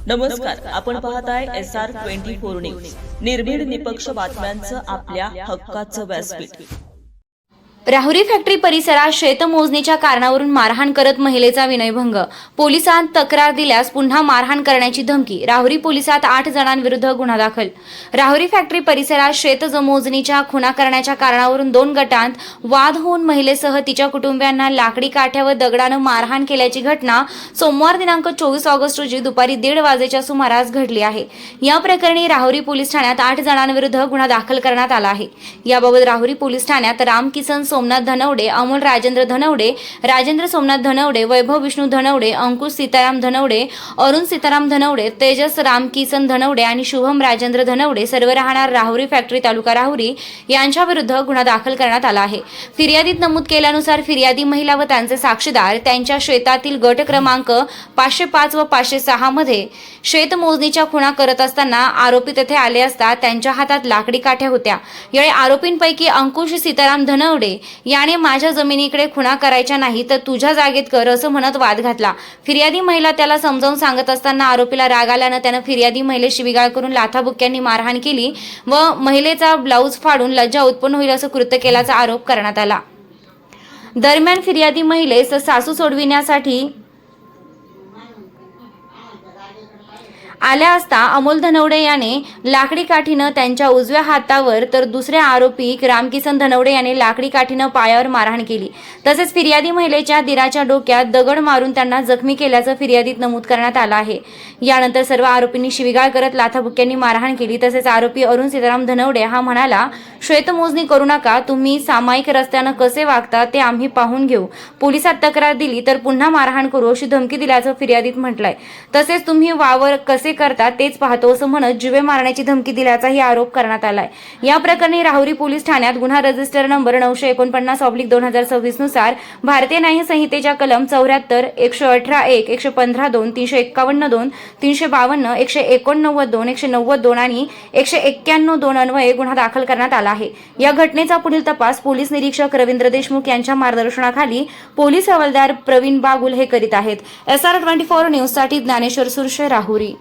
नमस्कार, आपण पाहताय SR24 न्यूज. निर्भीड निपक्ष बातम्यांचं आपल्या हक्काचं व्यासपीठ. राहुरी फॅक्टरी परिसरात शेतमोजणीच्या कारणावरून मारहाण करत महिलेचा विनयभंग. पोलिसांत तक्रार दिल्यास पुन्हा मारहाण करण्याची धमकी. राहुरी पोलिसात 8 जणांविरुद्ध गुन्हा दाखल. राहुरी फॅक्टरी परिसरात शेतमोजणीच्या खुणा करण्याच्या कारणावरून 2 गटांत वाद होऊन महिलेसह तिच्या कुटुंबियांना लाकडी काठ्या व दगडानं मारहाण केल्याची घटना सोमवार दिनांक 24 ऑगस्ट रोजी दुपारी 1:30 वाजेच्या सुमारास घडली आहे. या प्रकरणी राहुरी पोलीस ठाण्यात 8 जणांविरुद्ध गुन्हा दाखल करण्यात आला आहे. याबाबत राहुरी पोलीस ठाण्यात रामकिसन सोमनाथ धनवडे, अमोल राजेंद्र धनवडे, राजेंद्र सोमनाथ धनवडे, वैभव विष्णू धनवडे, अंकुश सीताराम धनवडे, अरुण सीताराम धनवडे, तेजस रामकिसन धनवडे आणि शुभम राजेंद्र धनवडे सर्व राहणार राहुरी फॅक्टरी तालुका राहुरी यांच्या विरुद्ध गुन्हा दाखल करण्यात आला आहे. फिर्यादीत नमूद केल्यानुसार फिर्यादी महिला व त्यांचे साक्षीदार त्यांच्या शेतातील गट क्रमांक 505 व 506 मध्ये शेतमोजणीच्या खुणा करत असताना आरोपी तेथे आले असता त्यांच्या हातात लाकडी काठ्या होत्या. यावेळी आरोपींपैकी अंकुश सीताराम धनवडे याने माझ्या जमिनीकडे खुणा करायच्या नाही तर तुझ्या जागेत कर असं म्हणत वाद घातला. फिर्यादी महिला त्याला समजावून सांगत असताना आरोपीला राग आल्यानं त्यानं फिर्यादी महिलेस शिवीगाळ करून लाथाबुक्क्यांनी मारहाण केली व महिलेचा ब्लाऊज फाडून लज्जा उत्पन्न होईल असं कृत्य केल्याचा आरोप करण्यात आला. दरम्यान फिर्यादी महिलेस सासू सोडविण्यासाठी आल्या असता अमोल धनवडे याने लाकडी काठीनं त्यांच्या उजव्या हातावर तर दुसऱ्या आरोपी रामकिसन धनवडे याने लाकडी काठीनं पायावर मारहाण केली. तसेच फिर्यादी महिलेच्या दिराच्या डोक्यात दगड मारून त्यांना जखमी केल्याचं फिर्यादीत नमूद करण्यात आलं आहे. यानंतर सर्व आरोपींनी शिवीगाळ करत लाथाबुक्क्यांनी मारहाण केली. तसेच आरोपी अरुण सीताराम धनवडे हा म्हणाला, शेतमोजणी करू नका, तुम्ही सामायिक रस्त्यानं कसे वागता ते आम्ही पाहून घेऊ. पोलिसात तक्रार दिली तर पुन्हा मारहाण करू अशी धमकी दिल्याचं फिर्यादीत म्हटलंय. तसेच तुम्ही वावर कसे करता तेच पाहतो असं म्हणत जीवे मारण्याची धमकी दिल्याचाही आरोप करण्यात आलाय. या प्रकरणी राहुरी पोलीस ठाण्यात गुन्हा रजिस्टर नंबर 949/2026 नुसार भारतीय न्याय संहितेच्या कलम 74, 118(1), 115(2), 351(2), 352, 189(2), 192 आणि 191(2) अन्वये गुन्हा दाखल करण्यात आला आहे. या घटनेचा पुढील तपास पोलीस निरीक्षक रवींद्र देशमुख यांच्या मार्गदर्शनाखाली पोलीस हवालदार प्रवीण बागुल हे करीत आहेत. SR24 न्यूज साठी ज्ञानेश्वर सुरशे, राहुरी.